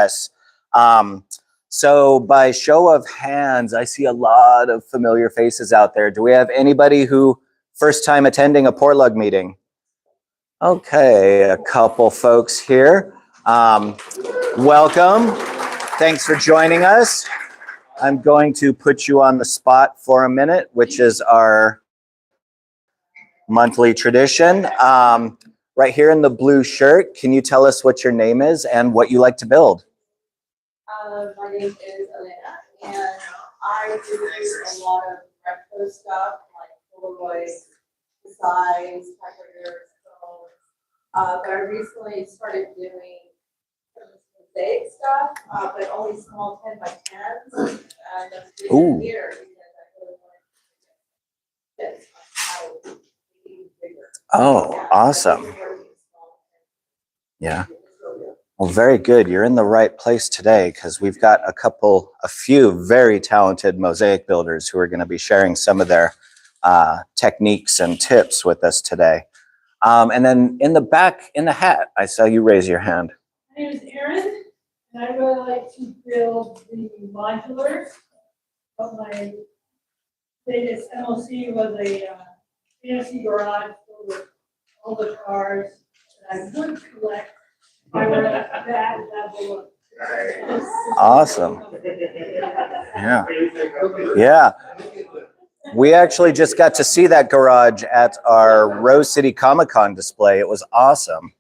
Yes. So by show of hands, I see a lot of familiar faces out there. Do we have anybody who first time attending a PortLUG meeting? Okay, a couple folks here. Welcome. Thanks for joining us. I'm going to put you on the spot for a minute, which is our monthly tradition. Right here in the blue shirt, can you tell us what your name is and what you like to build? My name is Elena, and I do a lot of retro stuff like Polaroid, designs, typewriters, phones. But I recently started doing some mosaic stuff, but only small 10 by 10s. And that's doing here because I really wanted to get this bigger. Oh, awesome. Yeah. Well, very good. You're in the right place today because we've got a few very talented mosaic builders who are going to be sharing some of their techniques and tips with us today. And then in the back, in the hat, I saw you raise your hand. My name is Erin, and I really like to build the modulars. But my latest MOC was a fancy garage filled with all the cars that I would collect. Awesome. Yeah. Yeah. We actually just got to see that garage at our Rose City Comic-Con display. It was awesome.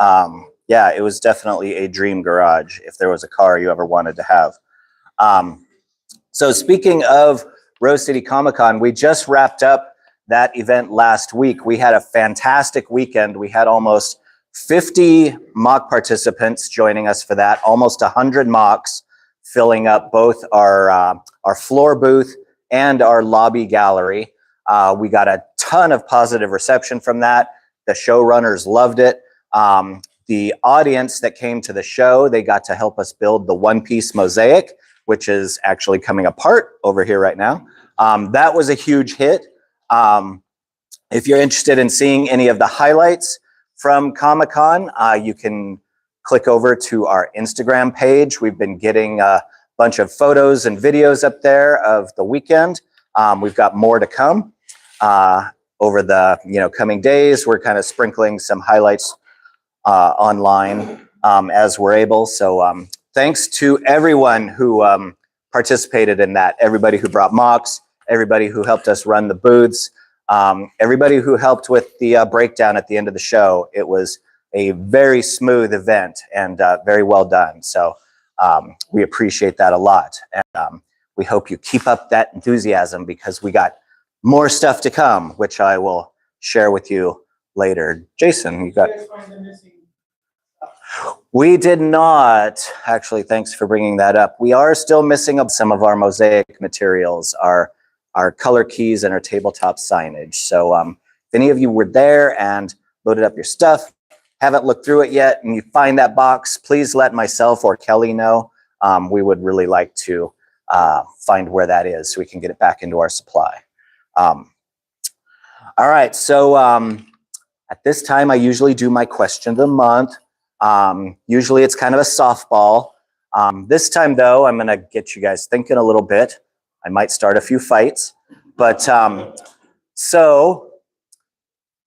Yeah, it was definitely a dream garage if there was a car you ever wanted to have. So speaking of Rose City Comic-Con, we just wrapped up that event last week. We had a fantastic weekend. We had almost 50 mock participants joining us for that, almost 100 mocks, filling up both our floor booth and our lobby gallery. We got a ton of positive reception from that. The showrunners loved it. The audience that came to the show, they got to help us build the one-piece mosaic, which is actually coming apart over here right now. That was a huge hit. If you're interested in seeing any of the highlights from Comic-Con, you can click over to our Instagram page. We've been getting a bunch of photos and videos up there of the weekend. We've got more to come over the coming days. We're kind of sprinkling some highlights online as we're able. So thanks to everyone who participated in that. Everybody who brought mocks, everybody who helped us run the booths. Everybody who helped with the breakdown at the end of the show. It was a very smooth event and very well done. So we appreciate that a lot. And we hope you keep up that enthusiasm because we got more stuff to come, which I will share with you later. Jason, you got... We did not. Actually, thanks for bringing that up. We are still missing some of our mosaic materials, our color keys and our tabletop signage. So if any of you were there and loaded up your stuff, haven't looked through it yet, and you find that box, please let myself or Kelly know. We would really like to find where that is so we can get it back into our supply. All right, so at this time, I usually do my question of the month. Usually it's kind of a softball. This time, though, I'm going to get you guys thinking a little bit. I might start a few fights, but so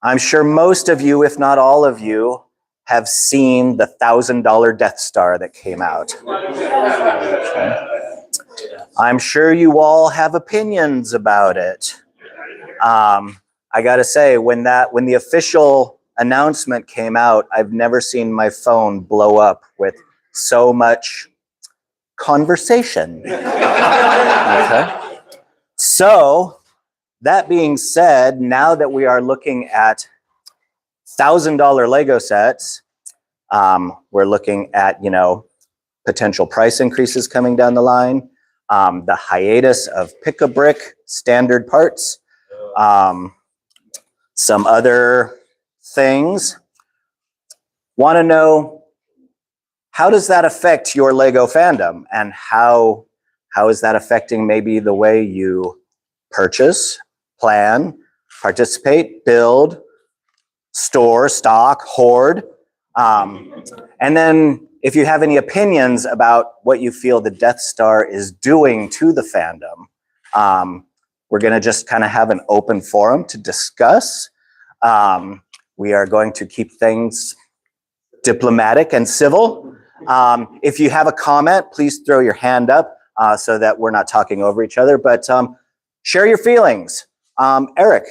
I'm sure most of you, if not all of you, have seen the $1,000 Death Star that came out. Okay. I'm sure you all have opinions about it. I gotta say, when the official announcement came out, I've never seen my phone blow up with so much conversation. Okay. So that being said, now that we are looking at $1,000 Lego sets, we're looking at potential price increases coming down the line, the hiatus of pick-a-brick standard parts, some other things. Want to know, how does that affect your Lego fandom, and how is that affecting maybe the way you purchase, plan, participate, build, store, stock, hoard? And then if you have any opinions about what you feel the Death Star is doing to the fandom, we're going to just kind of have an open forum to discuss. We are going to keep things diplomatic and civil. If you have a comment, please throw your hand up so that we're not talking over each other, but share your feelings. Eric.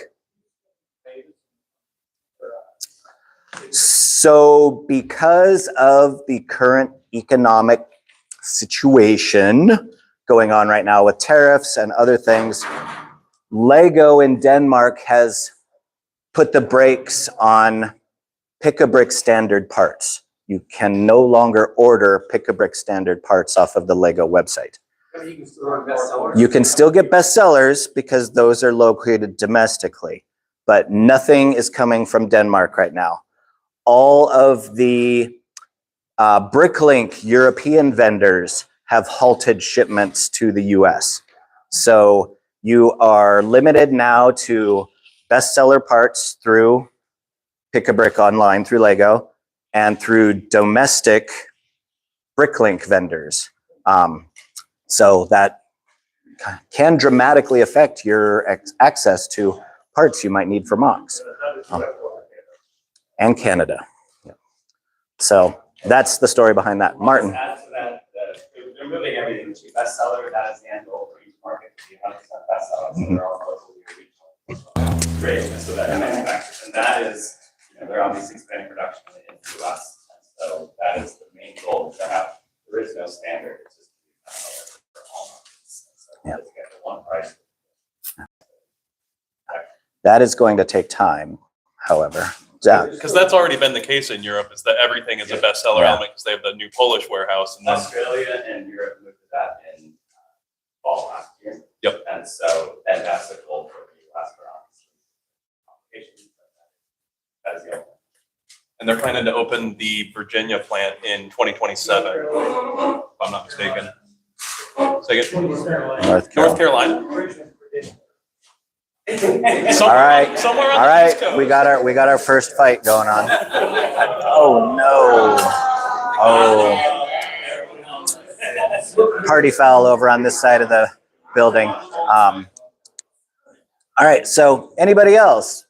So because of the current economic situation going on right now with tariffs and other things, Lego in Denmark has put the brakes on pick-a-brick standard parts. You can no longer order pick-a-brick standard parts off of the Lego website. You can still get bestsellers because those are located domestically, but nothing is coming from Denmark right now. All of the Bricklink European vendors have halted shipments to the US. So you are limited now to bestseller parts through Pick-a-Brick online through Lego and through domestic Bricklink vendors. So that can dramatically affect your access to parts you might need for mocks. And Canada. Yeah. So that's the story behind that. Martin. Add to that, they're moving everything to bestseller. That is the end goal for each market to be 100% bestseller. So they're all locally regional. Great. And so that manufacturers, and that is, they're obviously expanding production in the US. And so that is the main goal to have. There is no standard. It's just for all markets. So yeah. Let's get the one price. That is going to take time, however. Yeah. Because that's already been the case in Europe, is that everything is a bestseller element because they have the new Polish warehouse. And then Australia and Europe moved to that in fall last year. Yep. And so, and that's the goal for the US for obviously. That is the goal. and they're planning to open the Virginia plant in 2027, if I'm not mistaken. Say again? North Carolina? All right. Somewhere on All the right. East Coast. We got our first fight going on. Oh no. Oh. Party foul over on this side of the building. All right. So anybody else?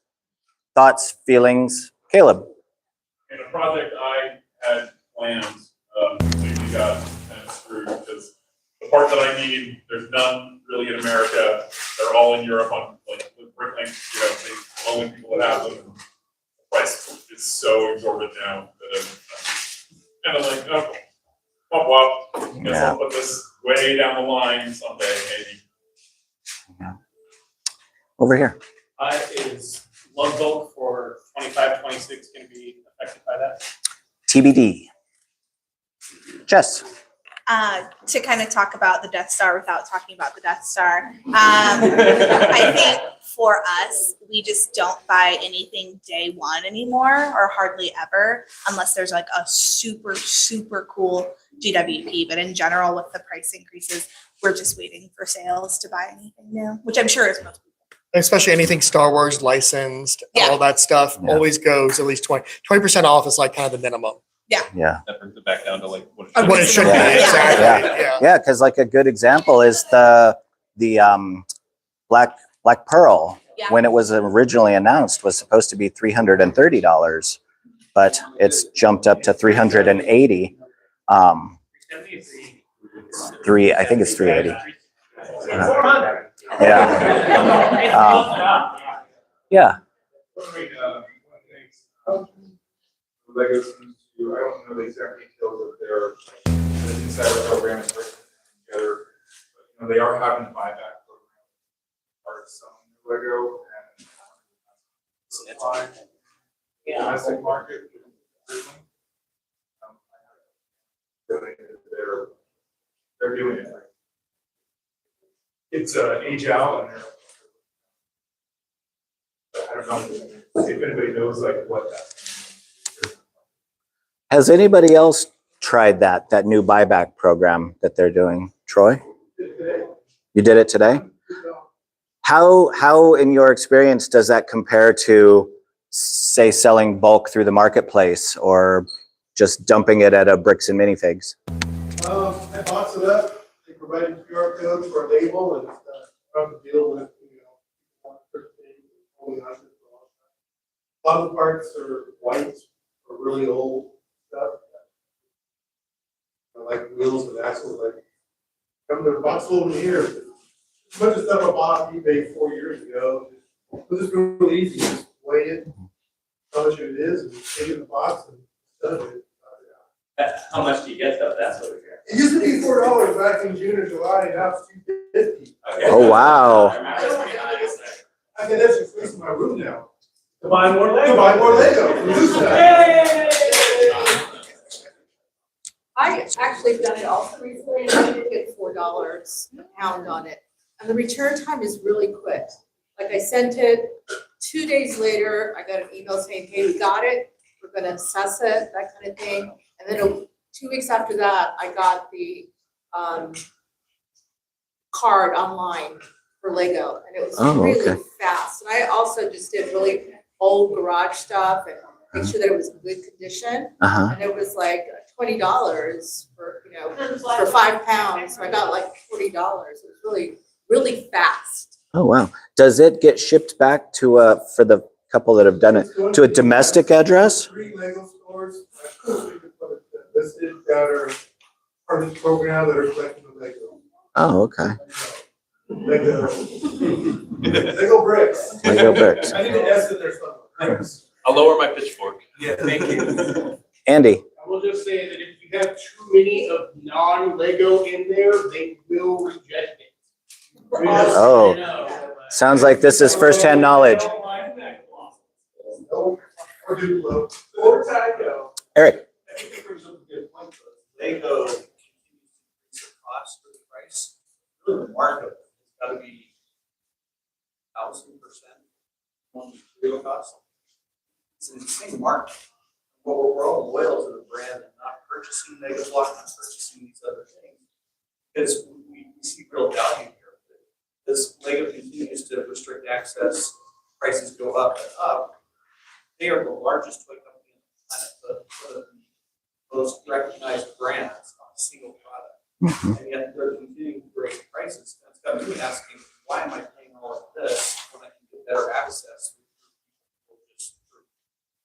Thoughts, feelings? Caleb. In a project I had planned, we got kind of screwed because the part that I need, there's none really in America. They're all in Europe on like with Bricklink, the only people that have them. And the price is so exorbitant now that I'm kind of like, oh, guess I'll put this way down the line someday, maybe. Yeah. Over here. Is lug bulk for 25, 26 going to be affected by that? TBD. Jess. To kind of talk about the Death Star without talking about the Death Star. I think for us, we just don't buy anything day one anymore, or hardly ever, unless there's like a super, super cool GWP. But in general, with the price increases, we're just waiting for sales to buy anything new, which I'm sure is most people. Especially anything Star Wars licensed, all that stuff always goes at least 20% off is like kind of the minimum. Yeah. That brings it back down to like What it should be, Yeah. exactly. Yeah, because like a good example is the Black Pearl. Yeah. When it was originally announced, was supposed to be $330, but it's jumped up to $380. I think it's $380. Yeah. Lego seems to, I don't know the exact details of their insider program and together, but they are having a buyback program. Are selling Lego and supply domestic market. They're doing it. It's age out and I don't know if anybody knows like what that. Has anybody else tried that new buyback program that they're doing? Troy? You did it today? How in your experience does that compare to, say, selling bulk through the marketplace or just dumping it at a Bricks and Minifigs? I box it up, they provided QR codes for a label and how to deal with, holding on to it for a long time. A lot of the parts are white or really old stuff. Like wheels and axles, like, come to the box over here. A bunch of stuff I bought on eBay 4 years ago. It was just really easy, just weigh it, how much it is, and take it in the box and stuff it. How much do you get though? That's what we're here. It used to be $4 back in June or July, and now it's $2.50. Oh, wow. I remember it's pretty high, it's like- I can actually space in my room now. To buy more Lego. To buy more Lego. New stuff. I actually done it also recently, and I did get $4 a pound on it. And the return time is really quick. Like I sent it, 2 days later, I got an email saying, hey, we got it, we're gonna assess it, that kind of thing. And then 2 weeks after that, I got the card online for Lego, and it was Oh, really okay. fast. And I also just did really old garage stuff and make sure that it was in good condition. Uh-huh. And it was like $20 for, for 5 pounds. So I got like $40. It was really, really fast. Oh, wow. Does it get shipped back to, for the couple that have done it, to a domestic address? 3 Lego stores, listed that are part of this program that are collecting the Lego. Oh, okay. Lego. Lego bricks. Lego bricks. I need an S in there somewhere. I'll lower my pitchfork. Yeah, thank you. Andy? I will just say that if you have too many of non-Lego in there, they will reject it. Oh. Sounds like this is firsthand knowledge. Or Duplo. Or Tyco. Eric? I think it brings up a good point, though. Lego continues to increase the cost of the price. Really, the markup has got to be 1,000% on the material cost. It's an insane markup. But we're all loyal to the brand and not purchasing Lego blocks, not purchasing these other things. Because we see real value here. As Lego continues to restrict access, prices go up and up. They are the largest toy company on the planet, the most recognized brands on a single product. And yet they're continuing to raise prices. That's got me asking, why am I paying all of this when I can get better access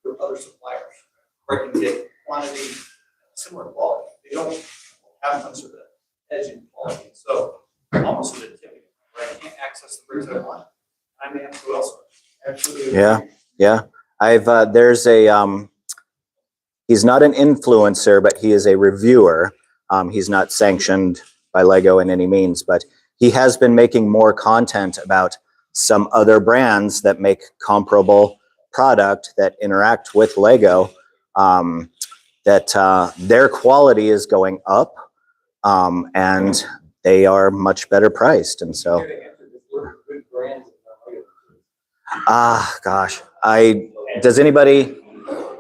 through other suppliers? Where I can get quantity, similar quality. They don't have much of the edge in quality. So I'm almost at a tipping point where I can't access the bricks I want. I may have to go elsewhere. Absolutely. Yeah, yeah. I've, there's a, he's not an influencer, but he is a reviewer. He's not sanctioned by Lego in any means, but he has been making more content about some other brands that make comparable product that interact with Lego, that their quality is going up, and they are much better priced. And so, gosh, does anybody,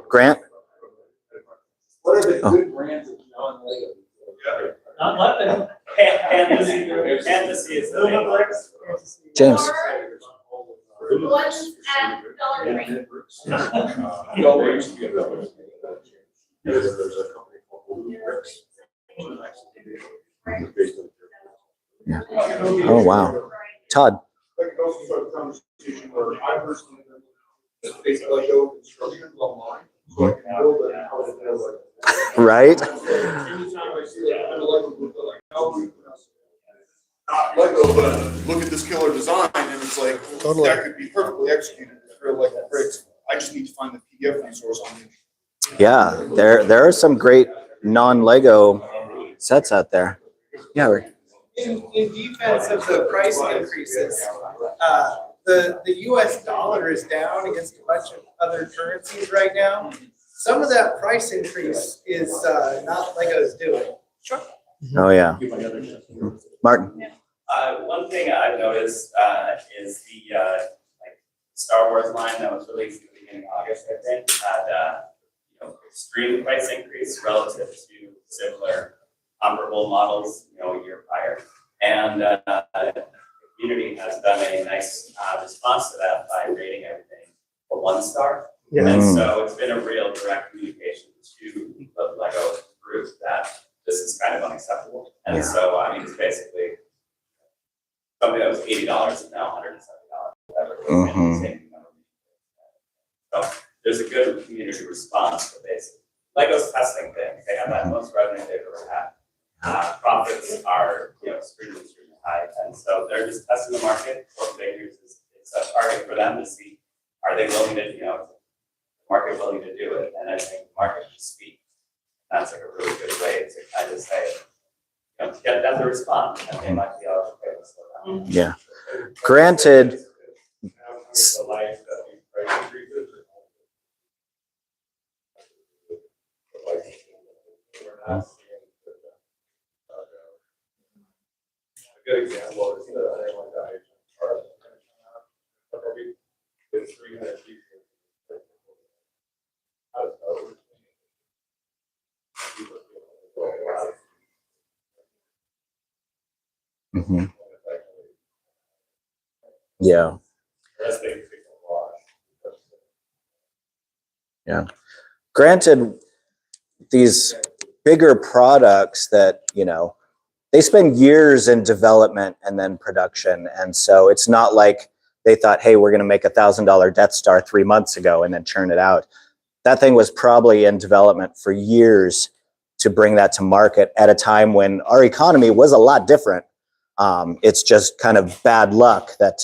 Grant? What are the good brands of non-Lego? Not nothing. Fantasy is the name of it. James? One's at $1.03. There's a company called Bricks. Yeah. Oh, wow. Todd? Like it also started a conversation where I personally just basically Lego construction online. So I can build it and how to build it. Right? Anytime I see that, I like like, how we not Lego, but look at this killer design and it's like, Totally. that could be perfectly executed with real Lego bricks. I just need to find the PDF resource on it. Yeah, there are some great non-Lego sets out there. Yeah, Rick. In defense of the price increases, the US dollar is down against a bunch of other currencies right now. Some of that price increase is not Lego's doing. Oh, yeah. Martin? One thing I've noticed is the like Star Wars line that was released at the beginning of August, I think, had extreme price increase relative to similar comparable models, a year prior. And the community has done a nice response to that by rating everything a 1 star. Yeah. And so it's been a real direct communication to the Lego group that this is kind of unacceptable. And Yeah. so, I mean, it's basically something that was $80 is now $170, whatever. Mhm. Same number. So there's a good community response to this. Lego's testing things. They have that most revenue they've ever had. Profits are, extremely high. And so they're just testing the market. For figures is a target for them to see, are they willing to, the market willing to do it? And I think the market should speak. That's like a really good way to kind of say, to get them to respond. And they might be able to slow down. Yeah. Granted, A good example is the airline diet chart. It's 300 people. mhm. Yeah. Yeah. Granted, these bigger products that, they spend years in development and then production. And so it's not like they thought, hey, we're going to make $1,000 Death Star 3 months ago and then churn it out. That thing was probably in development for years to bring that to market at a time when our economy was a lot different. It's just kind of bad luck that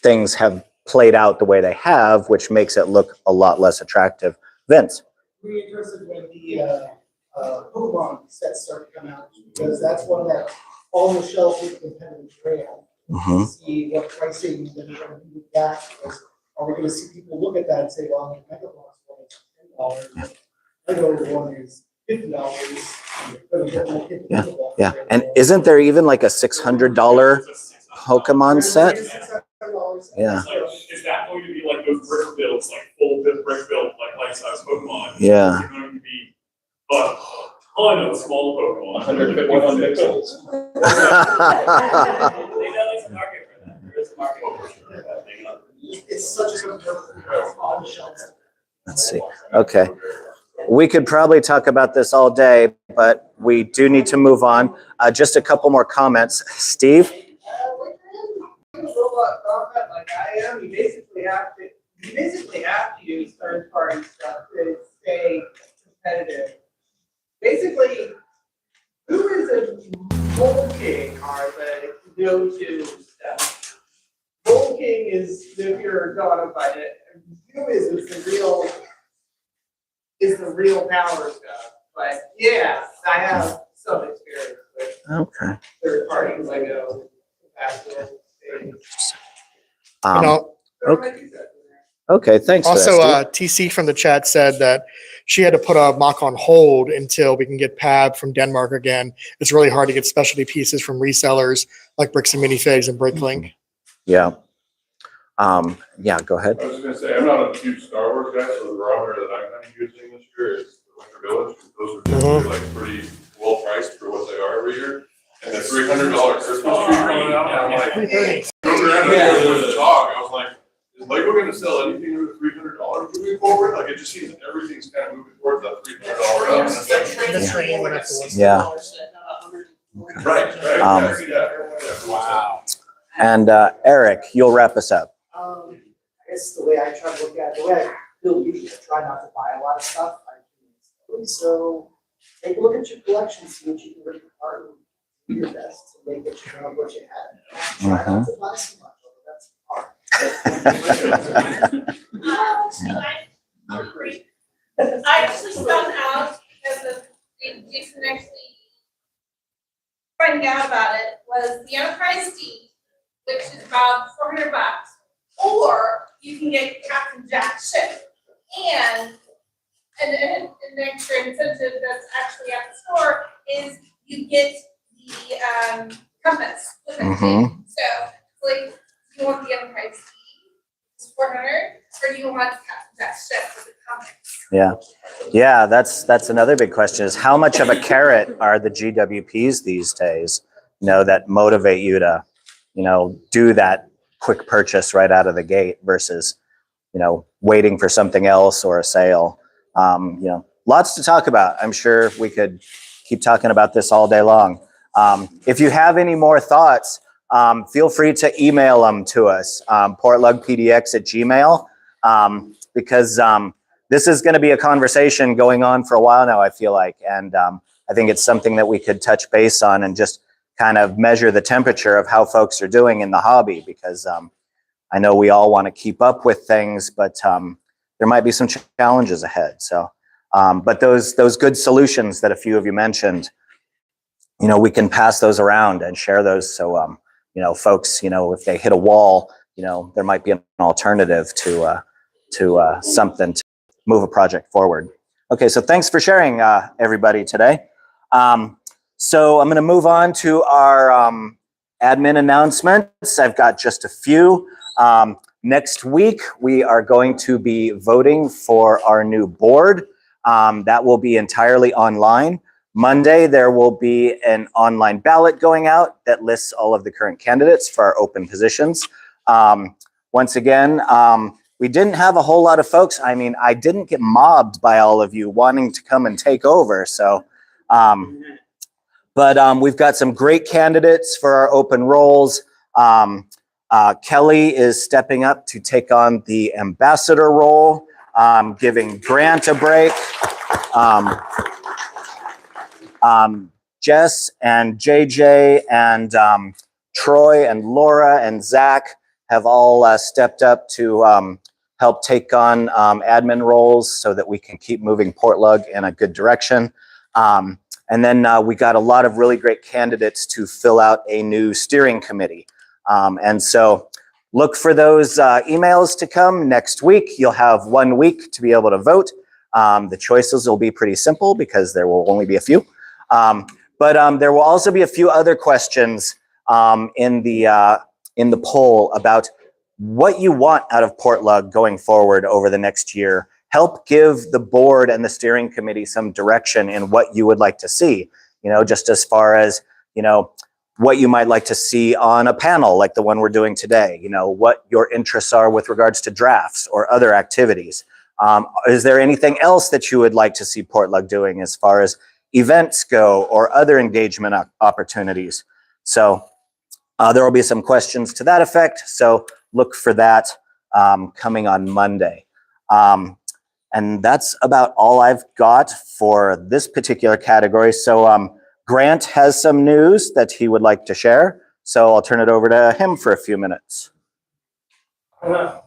things have played out the way they have, which makes it look a lot less attractive. Vince. Really interested when the Pokemon sets start to come out, because that's one that all the shelves with the competitive brand. Mhm. See what pricing they're going to do with that. Because are we going to see people look at that and say, well, the Mega Box one is $10, Lego one is $50. Yeah. And isn't there even like a $600 Pokemon set? Yeah. Is that going to be like those brick builds, like full brick build, like life-size Pokemon? Yeah. It's going to be a ton of small Pokemon. 151 pixels. They know there's a market for that. There is a market for that. They know. It's such a good on the shelves. Let's see. Okay. We could probably talk about this all day, but we do need to move on. Just a couple more comments. Steve? Robot comment like I am, you basically have to use third-party stuff to stay competitive. Basically, who is a Mold King are the go-to stuff. Mold King is, if you're going to find it, who is the real power stuff. But yeah, I have some experience with Okay. third-party Lego. Okay, thanks for Also, that, TC from the chat said that she had to put a mock on hold until we can get PAB from Denmark again. It's really hard to get specialty pieces from resellers like Bricks and Minifigs and Bricklink. Yeah. Yeah, go ahead. I was just gonna say, I'm not a huge Star Wars guy, so the barometer that I'm kind of using this year is the Winter Village. Those are typically like pretty well priced for what they are every year. And the $300 Christmas tree coming out, I'm like, there's a talk. I was like, is Lego gonna sell anything over $300 moving forward? Like, it just seems everything's kind of moving towards that $300. The train went up to one. Yeah. Right. Yeah. Wow. And Eric, you'll wrap us up. I guess the way I try to look at it, the way I build usually, I try not to buy a lot of stuff. I do it slowly. So take a look at your collection, see what you can rip apart, and do your best to make it turn out what you had. Try not to buy so much, although that's hard. I actually found out because of Jason actually finding out about it was the Enterprise D, which is about $400, or you can get Captain Jack's ship. And an extra incentive that's actually at the store is you get the compass with it. Mhm. So like, do you want the Enterprise D, it's $400, or do you want Captain Jack's ship with the compass? Yeah. Yeah, that's another big question is how much of a carrot are the GWPs these days, that motivate you to, do that quick purchase right out of the gate versus, waiting for something else or a sale. Lots to talk about. I'm sure we could keep talking about this all day long. If you have any more thoughts, feel free to email them to us, portlugpdx@gmail, because this is going to be a conversation going on for a while now, I feel like. And I think it's something that we could touch base on and just kind of measure the temperature of how folks are doing in the hobby, because I know we all want to keep up with things, but there might be some challenges ahead. So, but those good solutions that a few of you mentioned, we can pass those around and share those. So, folks, if they hit a wall, there might be an alternative to something to move a project forward. Okay, so thanks for sharing, everybody, today. So I'm going to move on to our admin announcements. I've got just a few. Next week, we are going to be voting for our new board. That will be entirely online. Monday, there will be an online ballot going out that lists all of the current candidates for our open positions. Once again, we didn't have a whole lot of folks. I mean, I didn't get mobbed by all of you wanting to come and take over. So, but we've got some great candidates for our open roles. Kelly is stepping up to take on the ambassador role, giving Grant a break. Jess and JJ and Troy and Laura and Zach have all stepped up to help take on admin roles so that we can keep moving PortLUG in a good direction. And then we got a lot of really great candidates to fill out a new steering committee. And so look for those emails to come next week. You'll have 1 week to be able to vote. The choices will be pretty simple because there will only be a few. But there will also be a few other questions in the poll about what you want out of PortLUG going forward over the next year. Help give the board and the steering committee some direction in what you would like to see, just as far as, what you might like to see on a panel like the one we're doing today, what your interests are with regards to drafts or other activities. Is there anything else that you would like to see PortLUG doing as far as events go or other engagement opportunities? So there will be some questions to that effect. So look for that coming on Monday. And that's about all I've got for this particular category. So Grant has some news that he would like to share. So I'll turn it over to him for a few minutes. All right.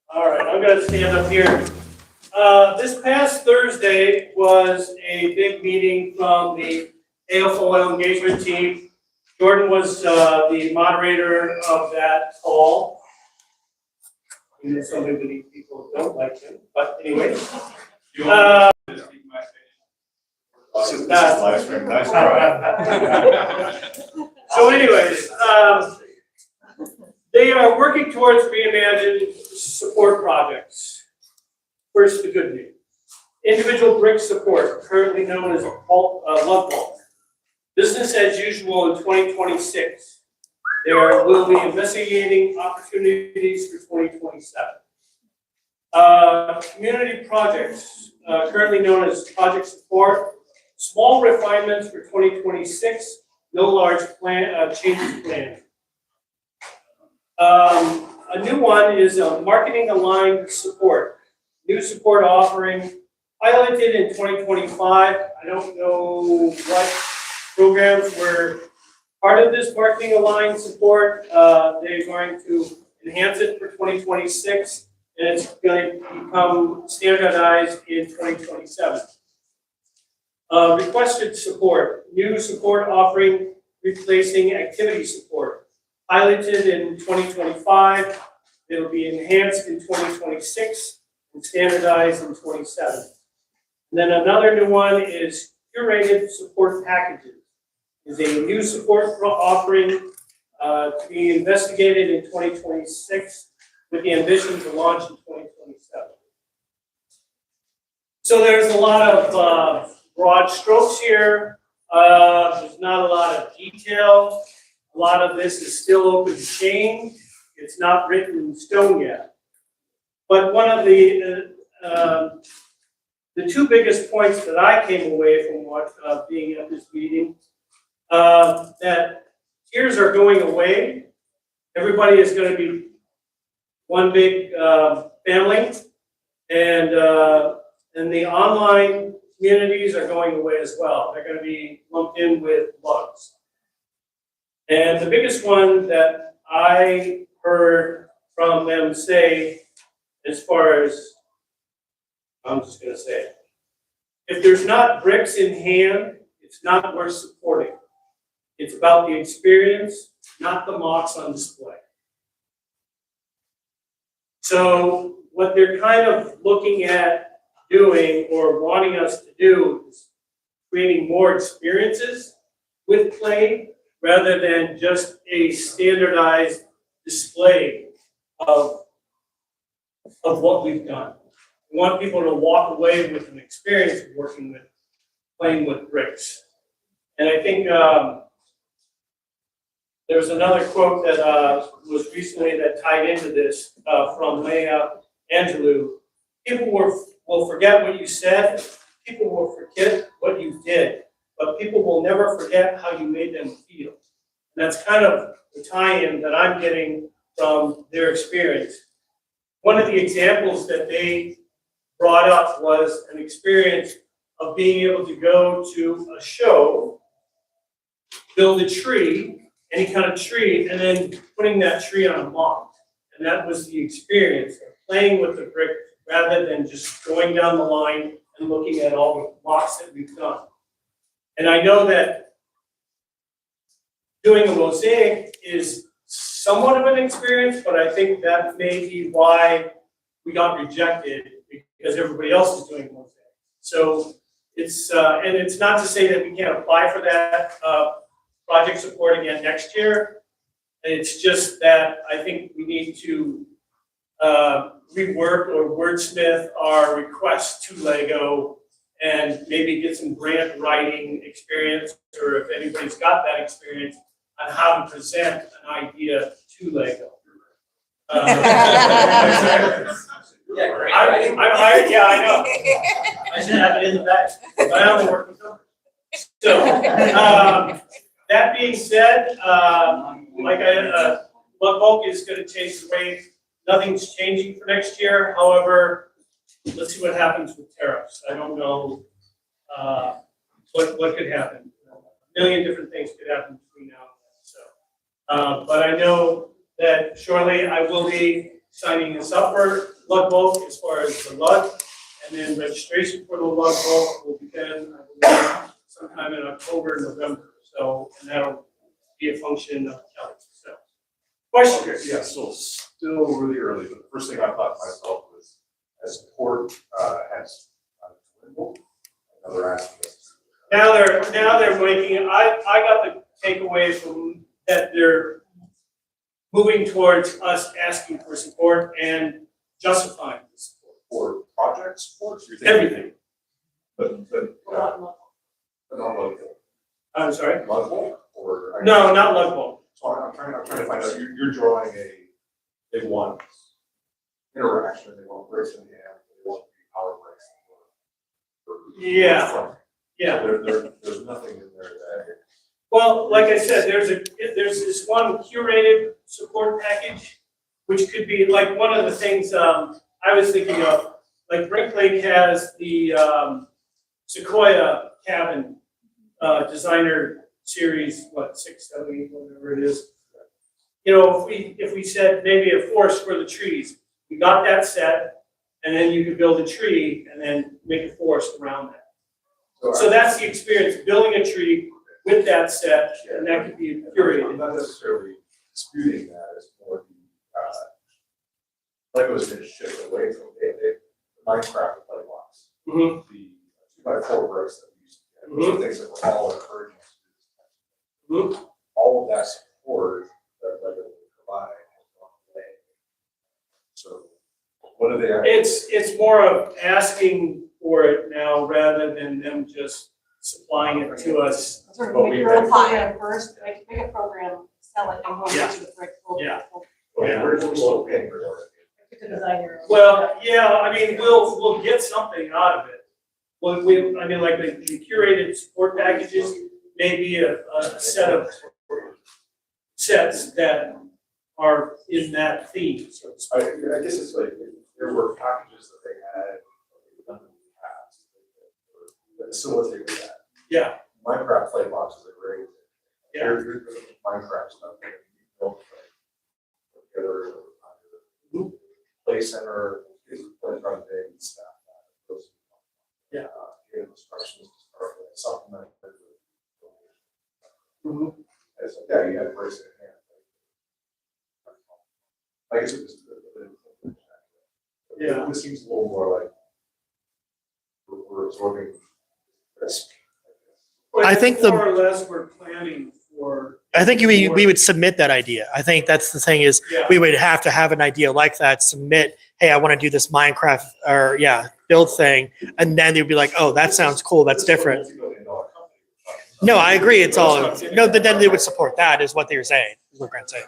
All right, I'm gonna stand up here. This past Thursday was a big meeting from the AFOL engagement team. Jordan was the moderator of that call. You know, so many people don't like him, but anyway. So anyways, they are working towards reimagined support projects. First, the good news. Individual brick support, currently known as love bulk. Business as usual in 2026. They will be investigating opportunities for 2027. Community projects, currently known as project support. Small refinements for 2026. No large changes planned. A new one is a marketing aligned support. New support offering piloted in 2025. I don't know what programs were part of this marketing aligned support. They're going to enhance it for 2026, and it's going to become standardized in 2027. Requested support, new support offering replacing activity support. Piloted in 2025, it'll be enhanced in 2026 and standardized in 27. And then another new one is curated support packages. Is a new support offering to be investigated in 2026 with the ambition to launch in 2027. So there's a lot of broad strokes here. There's not a lot of detail. A lot of this is still open to change. It's not written in stone yet. But one of the two biggest points that I came away from what, being at this meeting, that tiers are going away. Everybody is gonna be one big, family. And the online communities are going away as well. They're gonna be lumped in with plugs. And the biggest one that I heard from them say, as far as, I'm just gonna say it, if there's not bricks in hand, it's not worth supporting. It's about the experience, not the mocks on display. So what they're kind of looking at doing or wanting us to do is creating more experiences with play rather than just a standardized display of what we've done. We want people to walk away with an experience of working with, playing with bricks. And I think there was another quote that was recently that tied into this from Maya Angelou. People will forget what you said, people will forget what you did, but people will never forget how you made them feel. And that's kind of the tie-in that I'm getting from their experience. One of the examples that they brought up was an experience of being able to go to a show, build a tree, any kind of tree, and then putting that tree on a mock. And that was the experience of playing with the brick rather than just going down the line and looking at all the mocks that we've done. And I know that doing a mosaic is somewhat of an experience, but I think that may be why we got rejected, because everybody else is doing mosaic. So it's, and it's not to say that we can't apply for that project support again next year. It's just that I think we need to rework or wordsmith our request to LEGO and maybe get some grant writing experience, or if anybody's got that experience, on how to present an idea to LEGO. Yeah, great. Yeah, I know. I should have it in the back. But I only work with them. So, that being said, like Blood Bulk is gonna change the way, nothing's changing for next year. However, let's see what happens with tariffs. I don't know, what could happen. A million different things could happen between now and then, so. But I know that shortly I will be signing this up for Lug Bulk as far as the lug, and then registration for the Lug Bulk will begin, I believe, sometime in October, November. So, and that'll be a function of Kelly. So, question? Okay, yeah, so still really early, but the first thing I thought to myself was, as Port has another aspect. Now they're making, I got the takeaway from that they're moving towards us asking for support and justifying the support. For project support, you're thinking, Everything. but not local. I'm sorry? Local, or? No, not Lug Bulk. So I'm trying to find out, you're drawing they want interaction, they want bricks in the hand, they want power bricks. Yeah. Yeah. There's nothing in there that. Well, like I said, there's this one curated support package, which could be like one of the things I was thinking of. Like Brick Lake has the Sequoia cabin designer series, 6, 7, 8, whatever it is. You know, if we said maybe a forest for the trees, we got that set, and then you could build a tree and then make a forest around that. So that's the experience, building a tree with that set, and that could be curated. I'm not necessarily disputing that, as more the Lego's been shift away from the Minecraft play blocks. Mhm. The 2x4 bricks that we used to get, those are things that we're all encouraging us to do. Mhm. All of that support that Lego will provide has gone away. So what are they? It's more of asking for it now rather than them just supplying it to us. Sort But of we make your own have- program first, make a program, sell it, and go Yeah. to the brick. Yeah. We're still paying for it. to design your own. Well, yeah, I mean, we'll get something out of it. I mean, like the curated support packages, maybe a set of sets that are in that theme, so to speak. I guess it's like, there were packages that they had done in the past that facilitated that. Yeah, Minecraft play boxes are great. Yeah. Here's the Minecraft stuff that you built, like, together, play center, play front day and stuff. Yeah. Give instructions to start with, supplement. Mhm. It's like, yeah, you have to raise it in hand. I guess it was. Yeah. This seems a little more like we're absorbing risk. I think the- More or less, we're planning for. I think we would submit that idea. I think that's the thing is Yeah. we would have to have an idea like that, submit, hey, I want to do this Minecraft or build thing. And then they'd be like, oh, that sounds cool. That's different. No, I agree. It's all, no, but then they would support that is what they were saying, is what Grant's saying.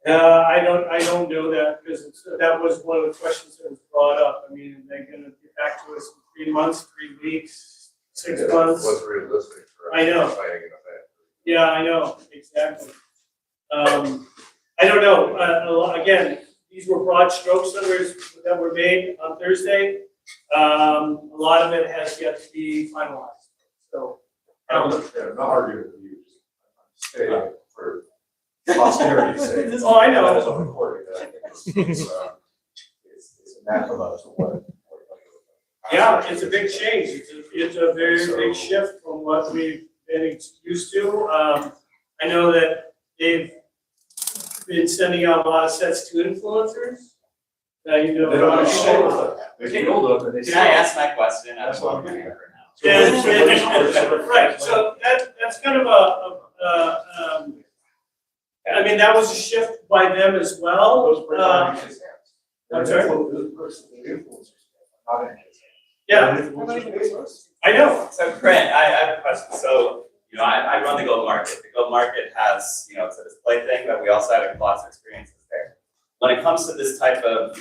I don't know that, because that was one of the questions that was brought up. I mean, they're gonna get back to us in 3 months, 3 weeks, 6 months. What's realistic for us I know. fighting an event. Yeah, I know, exactly. I don't know, again, these were broad strokes that were made on Thursday. A lot of it has yet to be finalized, so. I'm not arguing with you, I'm stating for posterity's sake. Oh, I know. That is a recording that I think it's anathema to what. Yeah, it's a big change. It's a very big shift from what we've been used to. I know that they've been sending out a lot of sets to influencers. You know. They don't show them. They build them and they. Can I ask my question? That's what I'm getting at. Right, so that's kind of I mean, that was a shift by them as well. Those bring down kids' hands. I'm sorry? Those personally influencers, not in kids' hands. Yeah, Influencers. I know. So Grant, I have a question. So, I run the Gold Market. The Gold Market has, it's a display thing, but we also have lots of experiences there. When it comes to this type of,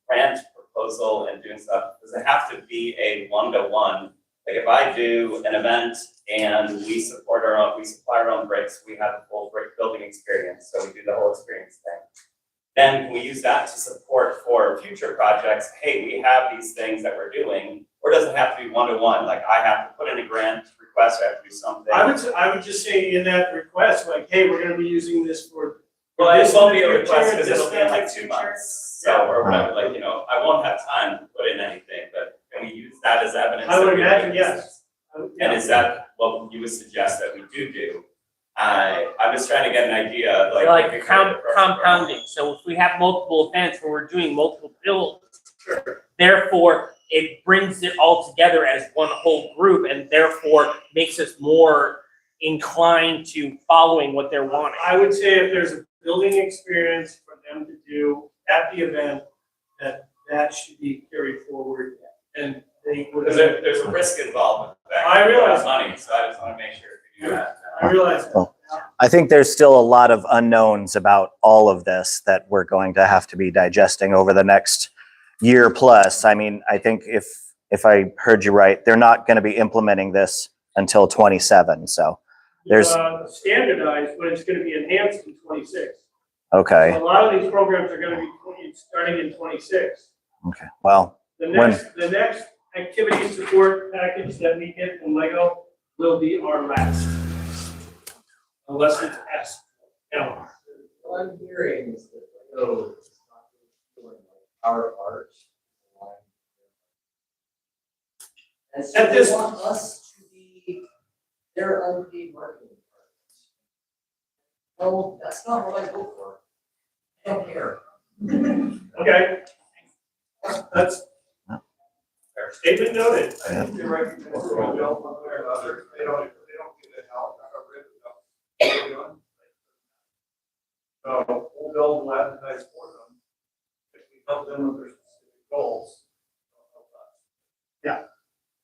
grant proposal and doing stuff, does it have to be a one-to-one? Like if I do an event and we supply our own bricks, we have a full brick building experience, so we do the whole experience thing. Then can we use that to support for future projects? Hey, we have these things that we're doing, or does it have to be one-to-one? Like I have to put in a grant request, I have to do something. I would just say in that request, like, hey, we're gonna be using this for. Well, it this won't be in a the request future, because this it'll be in like in the 2 future. months, so, or whatever, I won't have time to put in anything, but can we use that as evidence? I would that we imagine, do yes. this? And is that what you would suggest that we do? I'm just trying to get an idea, Like if we create a program. compounding. So if we have multiple events where we're doing multiple builds, therefore it brings it all together as one whole group and therefore makes us more inclined to following what they're wanting. I would say if there's a building experience for them to do at the event, that should be carried forward and they would. Because there's a risk involved with that. I realize. Money, so I just want to make sure we do that. I realize that. Well, I think there's still a lot of unknowns about all of this that we're going to have to be digesting over the next year plus. I mean, I think if I heard you right, they're not going to be implementing this until 27. So there's Standardized, but it's gonna be enhanced in 26. okay. A lot of these programs are gonna be starting in 26. Okay. Well, The next activity support package that we get from Lego will be our last. Unless it's asked. Now, What I'm hearing is that Lego is not really doing like our art. And so At they this- want us to be their unpaid marketing partners. No, that's not what I vote for. I don't care. okay. That's statement noted. I think you're right. They don't get it out. We'll build and advertise for them. If we help them with their specific goals. they'll help us.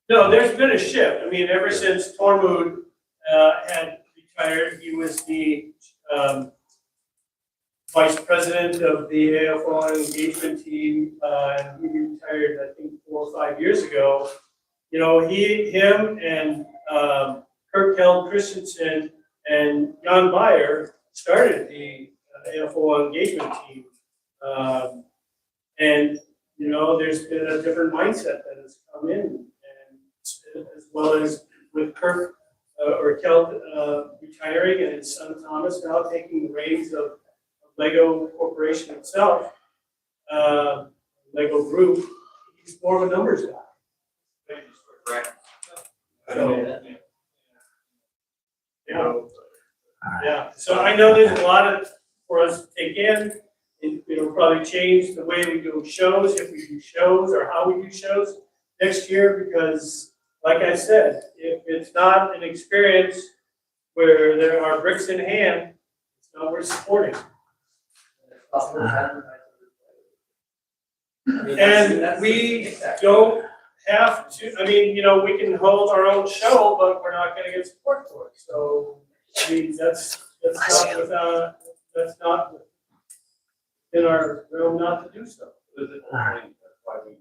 No, there's been a shift. I mean, ever since Tormund had retired, he was the vice president of the AFO engagement team, and he retired, I think, 4 or 5 years ago. You know, him and Kirk Held Christensen and Jan Beyer started the AFO engagement team. And, you know, there's been a different mindset that has come in, and as well as with Kirk or Keld retiring and his son Thomas now taking the reins of Lego Corporation itself, Lego Group, he's more of a numbers guy. So, you know, yeah, so I know there's a lot of, for us to take in, and it'll probably change the way we do shows, if we do shows, or how we do shows next year, because like I said, if it's not an experience where there are bricks in hand, it's not worth supporting. And we don't have to, I mean, you know, we can hold our own show, but we're not gonna get support for it, so, I mean, that's not without, that's not in our realm not to do so. That's why we do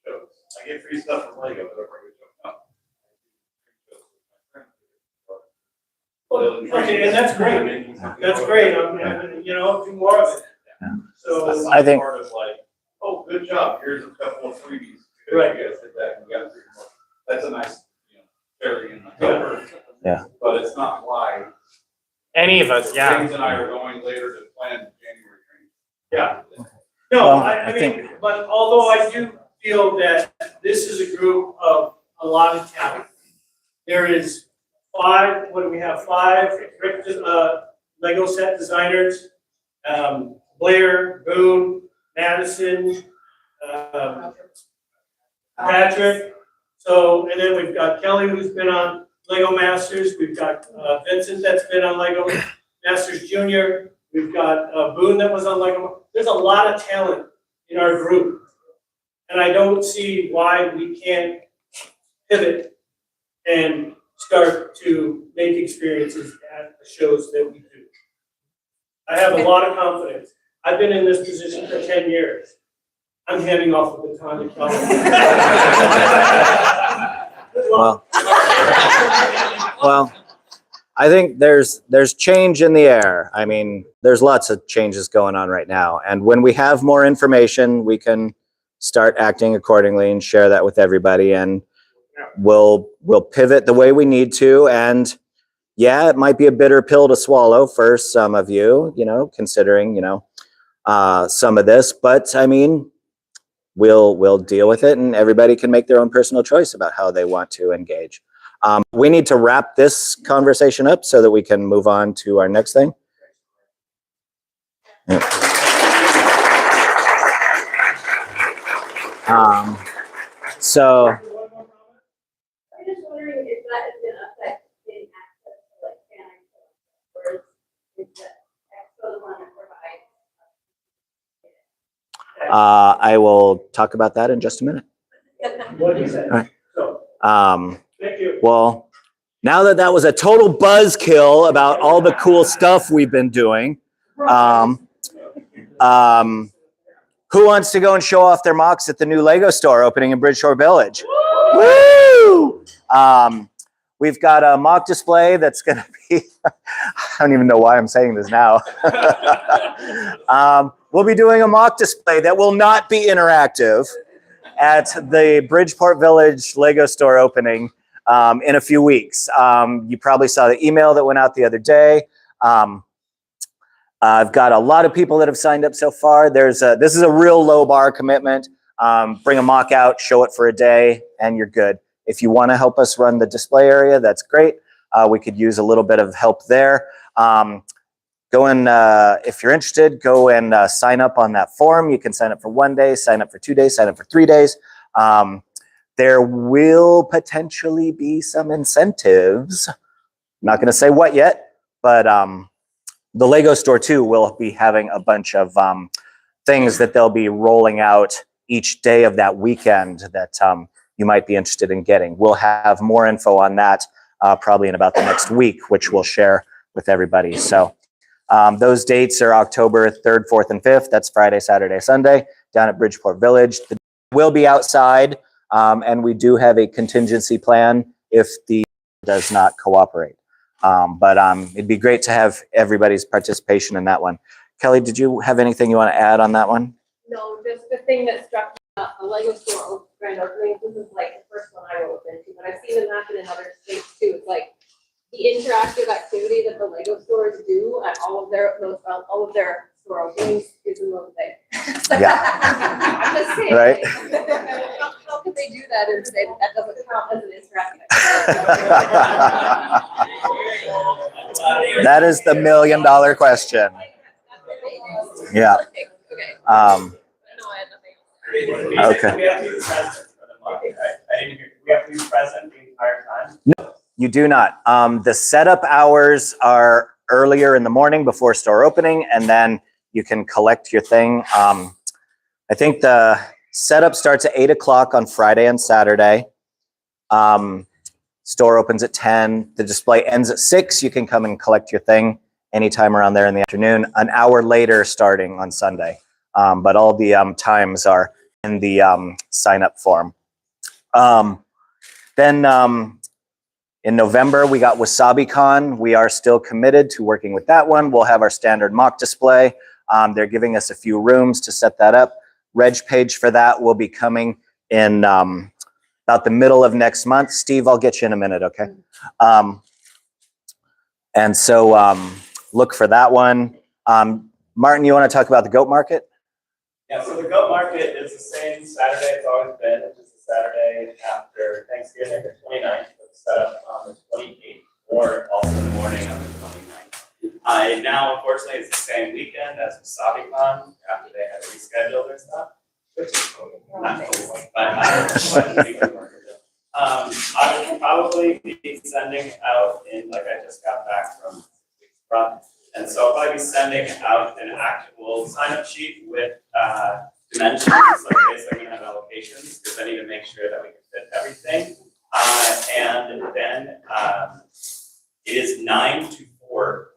shows. I get free stuff from Lego, but I bring it up. Okay, and that's great, that's great, you know, do more of it. So, I think- Part of like, oh, good job, here's a couple of freebies. Right. You guys did that, and we got 3 more. That's a nice, you know, charity in October. Yeah. But it's not why. Any of us, yeah. James and I are going later to plan January training. yeah. No, Well, I I mean, think- but although I do feel that this is a group of a lot of talent. There is 5, what do we have, 5 Lego set designers, Blair, Boone, Madison, Patrick. So, and then we've got Kelly, who's been on Lego Masters. We've got Vincent that's been on Lego Masters Junior. We've got Boone that was on Lego. There's a lot of talent in our group. And I don't see why we can't pivot and start to make experiences at the shows that we do. I have a lot of confidence. I've been in this position for 10 years. I'm handing off the baton to Kelly. Well, I think there's change in the air. I mean, there's lots of changes going on right now. And when we have more information, we can start acting accordingly and share that with everybody. And we'll pivot the way we need to. And yeah, it might be a bitter pill to swallow for some of you, you know, considering, you know, some of this, but I mean, we'll deal with it and everybody can make their own personal choice about how they want to engage. We need to wrap this conversation up so that we can move on to our next thing. Yeah. So I'm just wondering if that is gonna affect getting access to like fan expo, or is the expo the one that provides? I will talk about that in just a minute. What do you say? All right. So, thank you. Well, now that was a total buzzkill about all the cool stuff we've been doing, who wants to go and show off their mocks at the new Lego store opening in Bridgeshore Village? Woo! We've got a mock display that's going to be, I don't even know why I'm saying this now. We'll be doing a mock display that will not be interactive at the Bridgeport Village Lego store opening in a few weeks. You probably saw the email that went out the other day. I've got a lot of people that have signed up so far. This is a real low bar commitment. Bring a mock out, show it for a day, and you're good. If you want to help us run the display area, that's great. We could use a little bit of help there. Go and, if you're interested, go and sign up on that form. You can sign up for 1 day, sign up for 2 days, sign up for 3 days. There will potentially be some incentives. I'm not going to say what yet, but the Lego store too will be having a bunch of things that they'll be rolling out each day of that weekend that you might be interested in getting. We'll have more info on that probably in about the next week, which we'll share with everybody. So Those dates are October 3rd, 4th, and 5th. That's Friday, Saturday, Sunday, down at Bridgeport Village. The will be outside, and we do have a contingency plan if the does not cooperate. But it'd be great to have everybody's participation in that one. Kelly, did you have anything you want to add on that one? No, just the thing that struck me, a Lego store grand opening, this is like the first one I will open to, but I've seen them happen in other states too. It's like the interactive activity that the Lego stores do at all of their store openings is amazing. Yeah. I'm just saying. Right. How could they do that and say that doesn't count as an interactive activity? That is the $1 million question. Yeah. Okay. Okay. We have to be present for the month, right? I didn't hear, we have to be present the entire time? No, you do not. The setup hours are earlier in the morning before store opening, and then you can collect your thing. I think the setup starts at 8 o'clock on Friday and Saturday. Store opens at 10. The display ends at 6. You can come and collect your thing anytime around there in the afternoon, an hour later starting on Sunday. But all the times are in the sign-up form. Then in November, we got WasabiCon. We are still committed to working with that one. We'll have our standard mock display. They're giving us a few rooms to set that up. Reg page for that will be coming in about the middle of next month. Steve, I'll get you in a minute, okay? And so look for that one. Martin, you want to talk about the goat market? Yeah, so the goat market is the same Saturday it's always been. It's just the Saturday after Thanksgiving, the 29th, but set up on the 28th, or also in the morning on the 29th. Now, unfortunately, it's the same weekend as WasabiCon after they had rescheduled their stuff, which is not cool, but I would probably be sending out in, like I just got back from and so I'll probably be sending out an actual sign-up sheet with dimensions, like basically I'm gonna have allocations, because I need to make sure that we can fit everything. And then it is 9 a.m. to 4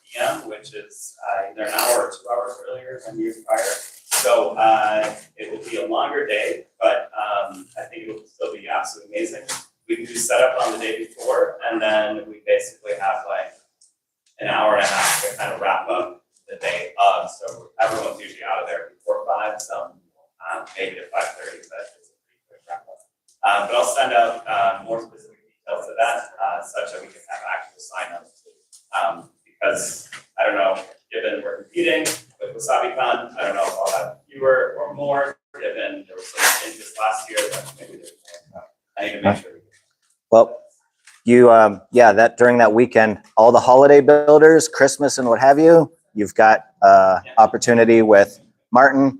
p.m., which is either an hour or 2 hours earlier than years prior. So it will be a longer day, but I think it will still be absolutely amazing. We can do setup on the day before, and then we basically have like an hour and a half to kind of wrap up the day of. So everyone's usually out of there before 5, some maybe at 5:30, but it's a pretty quick wrap up. But I'll send out more specific details of that, such that we can have actual sign-ups. Because I don't know, given we're competing with WasabiCon, I don't know if I'll have fewer or more, given there was some interest last year, but maybe there's more. I need to make sure. Well, you, yeah, that during that weekend, all the holiday builders, Christmas and what have you, you've got opportunity with Martin.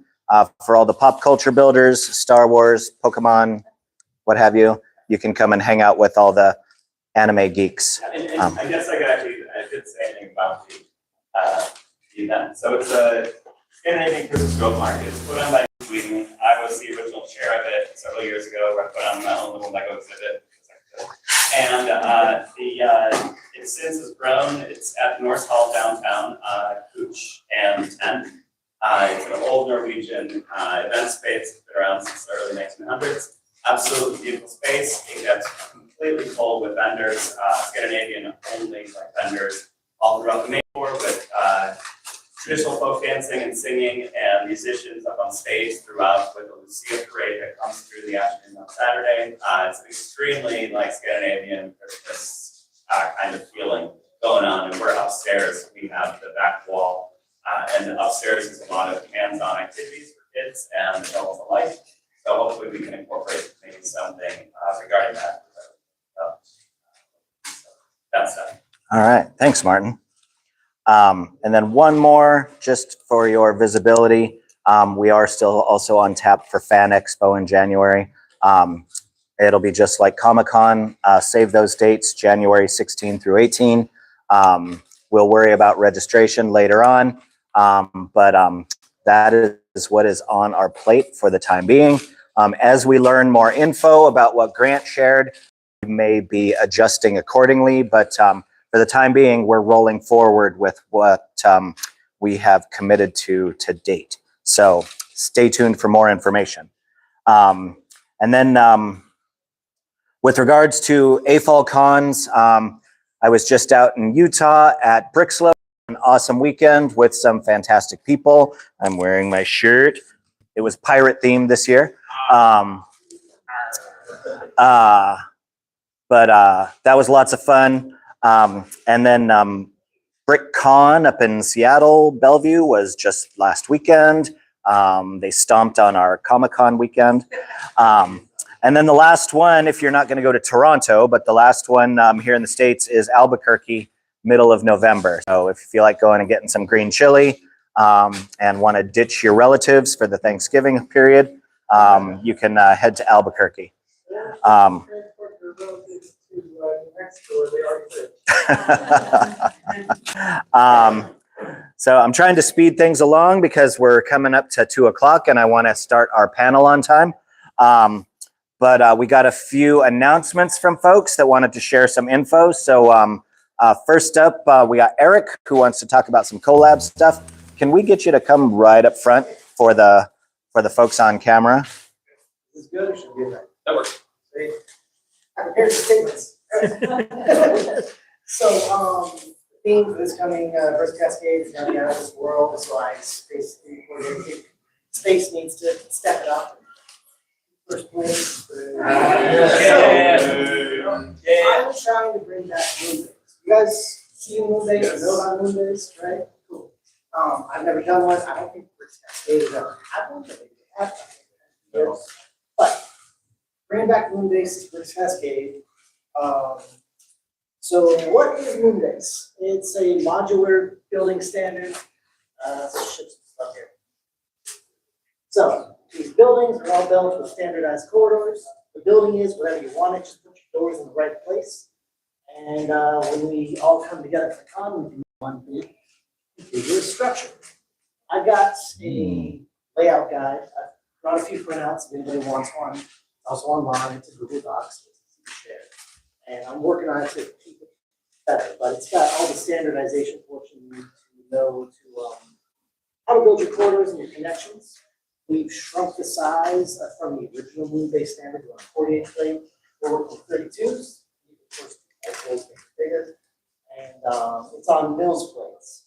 For all the pop culture builders, Star Wars, Pokemon, what have you, you can come and hang out with all the anime geeks. And I guess I did say anything about the event. So it's a Scandinavian Christmas goat market. It's put on by Sweden. I was the original chair of it several years ago, where I put on my own little Lego exhibit. And it since has grown. It's at North Hall downtown, Cooch and Tent. It's an old Norwegian event space. It's been around since the early 1900s. Absolutely beautiful space. It gets completely full with vendors, Scandinavian only like vendors all throughout the main floor with traditional folk dancing and singing and musicians up on stage throughout with the Lucia parade that comes through the afternoon on Saturday. It's an extremely like Scandinavian Christmas kind of feeling going on, and we're upstairs. We have the back wall, and upstairs is a lot of hands-on activities for kids and adults alike. So hopefully we can incorporate maybe something regarding that. That's it. All right, thanks, Martin. And then one more, just for your visibility. We are still also on tap for Fan Expo in January. It'll be just like Comic-Con. Save those dates, January 16 through 18. We'll worry about registration later on, but that is what is on our plate for the time being. As we learn more info about what Grant shared, we may be adjusting accordingly, but for for the time being, we're rolling forward with what we have committed to date. So stay tuned for more information. And then with regards to AFAL cons, I was just out in Utah at Brixlow, an awesome weekend with some fantastic people. I'm wearing my shirt. It was pirate themed this year. But that was lots of fun. And then BrickCon up in Seattle, Bellevue was just last weekend. They stomped on our Comic-Con weekend. And then the last one, if you're not going to go to Toronto, but the last one here in the States is Albuquerque, middle of November. So if you feel like going and getting some green chili and want to ditch your relatives for the Thanksgiving period, you can head to Albuquerque. So I'm trying to speed things along because we're coming up to 2 o'clock and I want to start our panel on time. But we got a few announcements from folks that wanted to share some info. So first up, we got Eric who wants to talk about some collab stuff. Can we get you to come right up front for the folks on camera? This is good, or should be right? That works. Great. I prepared statements. So, the theme for this coming First Cascade is going to be out of this world. That's why space needs to step it up. First place. I'm trying to bring back moon base. You guys see moon base or know about moon base, right? Cool. I've never done one. I don't think First Cascade has ever had one, but they have done. But bringing back moon base to First Cascade. So what is moon base? It's a modular building standard. Stuff here. So these buildings are all built with standardized corridors. The building is whatever you want it, just put your doors in the right place. And when we all come together for con, we can do one big contiguous structure. I've got a layout guide. I've brought a few printouts if anybody wants one. It's also online, it's a Google Docs, so it's easy to share. And I'm working on it to keep it better, but it's got all the standardization portion you need to know to how to build your corridors and your connections. We've shrunk the size from the original moon-based standard to a 48 plate. We're working with 32s. Of course, make it bigger. And it's on Mills plates.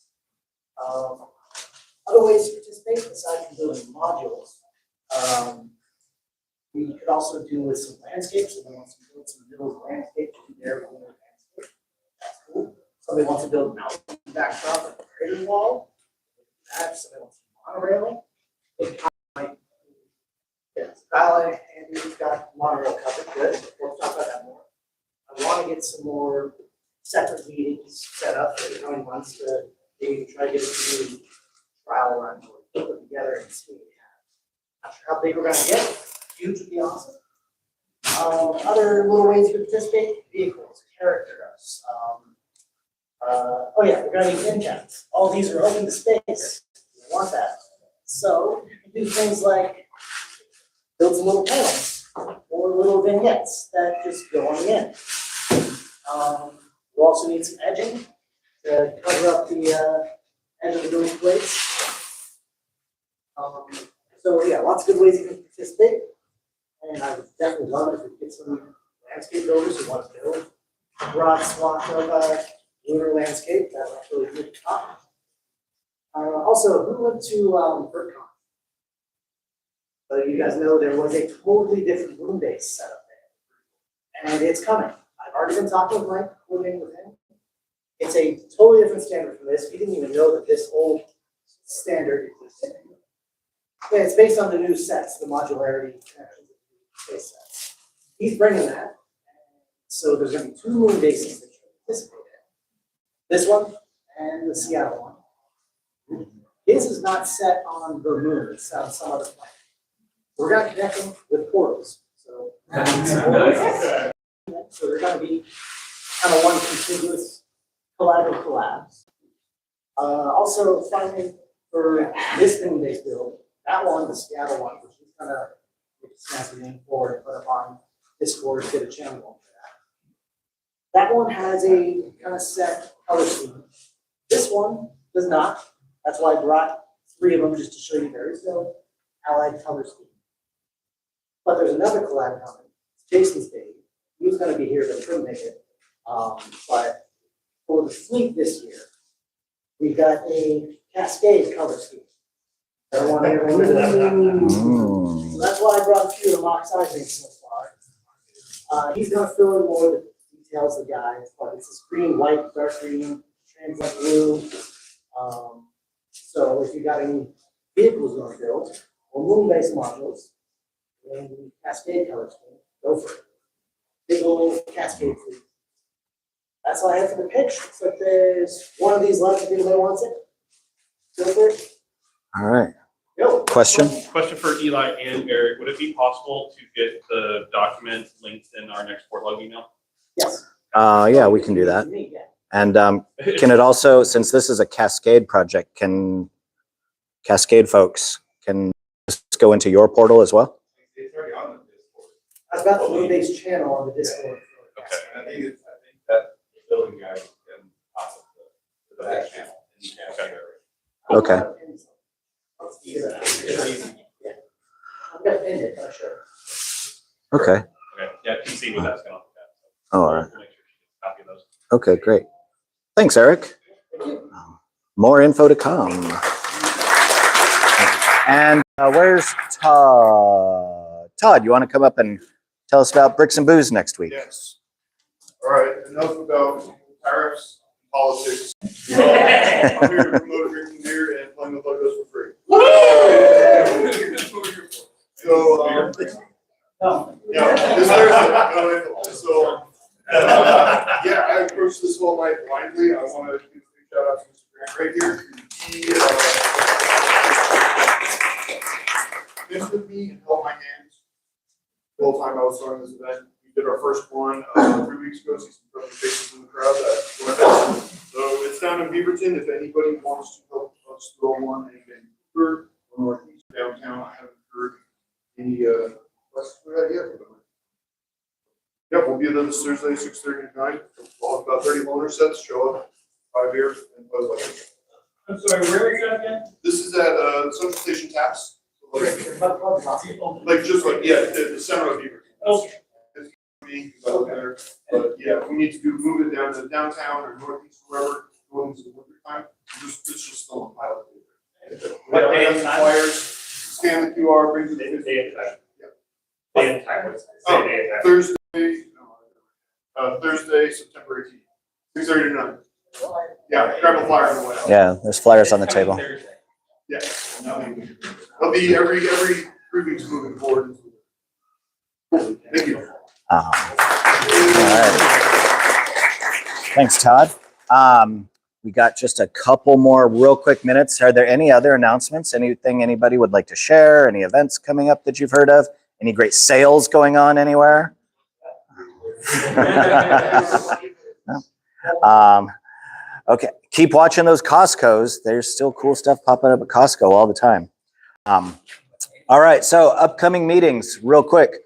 Other ways to participate besides from building modules. We could also do with some landscapes. Somebody wants to build some Mills landscape to do their own landscape. That's cool. Somebody wants to build an mountain backdrop like a crater wall. Somebody wants a monorail. Yes, Kyle and we've got monorail covered, good. We'll talk about that more. I want to get some more separate meetings set up for the coming months to maybe try to get a few trial runs or put them together and see what we have. Not sure how big we're going to get. Huge would be awesome. Other little ways you can participate: vehicles, characters. Oh yeah, we're going to need engines. All these are open to space. We want that. So you can do things like build some little panels or little vignettes that just go on the end. We'll also need some edging to cover up the edge of the building plates. So yeah, lots of good ways you can participate. And I would definitely love it if we could get some landscape builders who want to build a broad swath of lunar landscape. That would really good top. Also, who went to BrickCon? So you guys know there was a totally different moon base setup there. And it's coming. I've already been talking with Mike, coordinating with him. It's a totally different standard from this. We didn't even know that this old standard existed. Yeah, it's based on the new sets, the modularity connections of the base sets. He's bringing that. So there's going to be 2 moon bases that you can participate in. This one and the Seattle one. His is not set on the moon, it's set on some other planet. We're going to connect them with portals. So they're going to be kind of one contiguous collaborative collabs. Also, finally, for this moon-based build, that one, the Seattle one, which is kind of snap the name for and put up on Discord, get a channel for That one has a kind of set color scheme. This one does not. That's why I brought 3 of them just to show you there is no allied color scheme. But there's another collab coming. It's Jason's baby. He was gonna be here, but he couldn't make it. But for the fleet this year, we got a cascade color scheme. I don't want everyone to that. So that's why I brought a few of the mock sizings so far. He's gonna fill in more of the details of the guys, but it's this green, white, dark green, translucent blue. So if you got any vehicles you want to build, or moon-based modules, and cascade color scheme, go for it. Big old cascade fleet. That's all I have for the pitch. Looks like there's one of these left if anybody wants it. Go for it. All right. Yo. Question? Question for Eli and Eric. Would it be possible to get the document linked in our next PortLUG email? Yes. Yeah, we can do that. Me, yeah. And can it also, since this is a Cascade project, can Cascade folks can this go into your portal as well? It's already on the Discord. I've got the moon-based channel on the Discord. Okay. I think that the building guy can pop up the back channel. Okay. Let's figure that out. It's easy. Yeah. I'm gonna end it, but sure. Okay. Okay. Yeah, PC was asking off that. Oh, all right. We'll make sure she gets a copy of those. Okay, great. Thanks, Eric. More info to come. And where's Todd? Todd, you want to come up and tell us about Bricks and Booze next week? Yes. All right, enough about tariffs, politics. I'm here to promote drinking beer and playing with Legos for free. So, yeah, this Thursday, so, yeah, I approached this whole night blindly. I want to give a big shout out to Mr. Grant right here. He, finished with me and held my hand the whole time I was starting this event. We did our first one 3 weeks ago, see some friendly faces in the crowd that joined us. So it's down in Beaverton. If anybody wants to help us throw one in Vancouver or Northeast downtown, I haven't heard any questions for that yet. Yep, we'll be there this Thursday, 6:30 to 9. We'll have about 30 loaner sets. Show up, 5 beers, and Buzz Light. I'm sorry, where is that again? This is at Central Station Taps. Like just like, yeah, the center of Beaverton. Okay. It's me, I live there. But yeah, we need to move it down to downtown or northeast, wherever, going into the winter time. It's just still a pilot. What day and time? Flyers, scan the QR, bring it to the Day and time. Yeah. Day and time. Oh, Day and time. Thursday, September 18th, 6:30 to 9. Yeah, grab a flyer on the way out. Yeah, there's flyers on the table. Yeah. It'll be every 3 weeks moving forward. Thank you. All right. Thanks, Todd. We got just a couple more real quick minutes. Are there any other announcements? Anything anybody would like to share? Any events coming up that you've heard of? Any great sales going on anywhere? No? Okay, keep watching those Costco's. There's still cool stuff popping up at Costco all the time. All right, so upcoming meetings, real quick.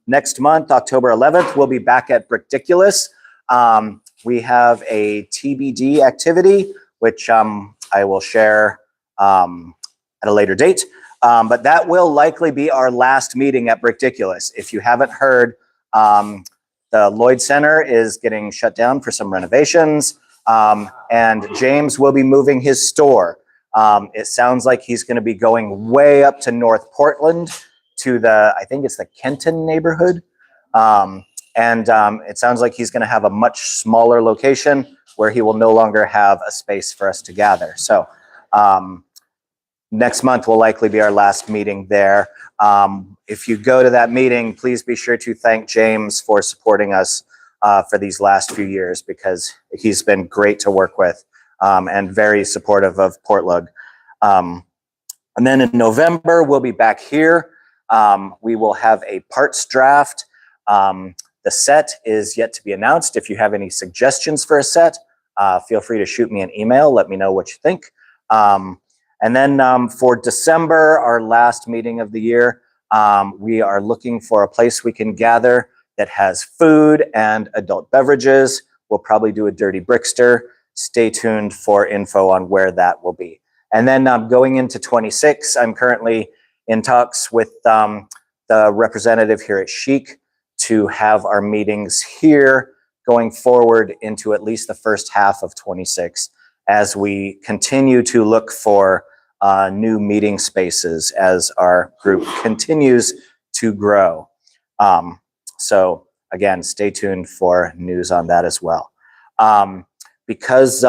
Next month, October 11th, we'll be back at Brickdiculous. We have a TBD activity, which I will share at a later date. But that will likely be our last meeting at Brickdiculous. If you haven't heard, the Lloyd Center is getting shut down for some renovations. And James will be moving his store. It sounds like he's going to be going way up to North Portland to I think it's the Kenton neighborhood. It sounds like he's going to have a much smaller location where he will no longer have a space for us to gather. So next month will likely be our last meeting there. If you go to that meeting, please be sure to thank James for supporting us for these last few years, because he's been great to work with and very supportive of PortLUG. And then in November, we'll be back here. We will have a parts draft. The set is yet to be announced. If you have any suggestions for a set, feel free to shoot me an email. Let me know what you think. And then for December, our last meeting of the year, we are looking for a place we can gather that has food and adult beverages. We'll probably do a Dirty Brickster. Stay tuned for info on where that will be. And then going into 26, I'm currently in talks with the representative here at Chic to have our meetings here going forward into at least the first half of 26 as we continue to look for new meeting spaces as our group continues to grow. So again, stay tuned for news on that as well. Because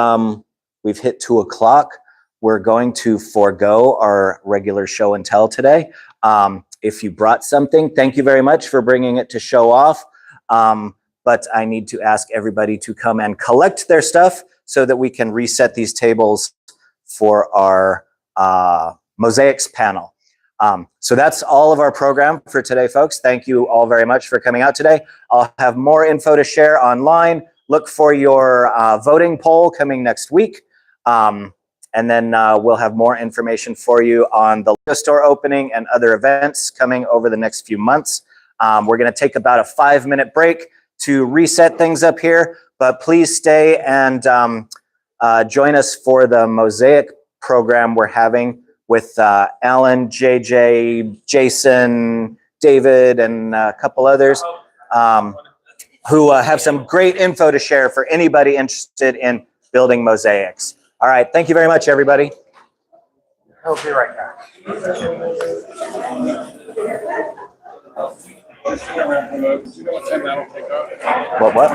we've hit 2 o'clock, we're going to forego our regular show and tell today. If you brought something, thank you very much for bringing it to show off. But I need to ask everybody to come and collect their stuff so that we can reset these tables for our mosaics panel. So that's all of our program for today, folks. Thank you all very much for coming out today. I'll have more info to share online. Look for your voting poll coming next week. And then we'll have more information for you on the liquor store opening and other events coming over the next few months. We're going to take about a 5-minute break to reset things up here, but please stay and join us for the Mosaic program we're having with Alan, JJ, Jason, David, and a couple others who have some great info to share for anybody interested in building mosaics. All right, thank you very much, everybody. I'll be right back. What?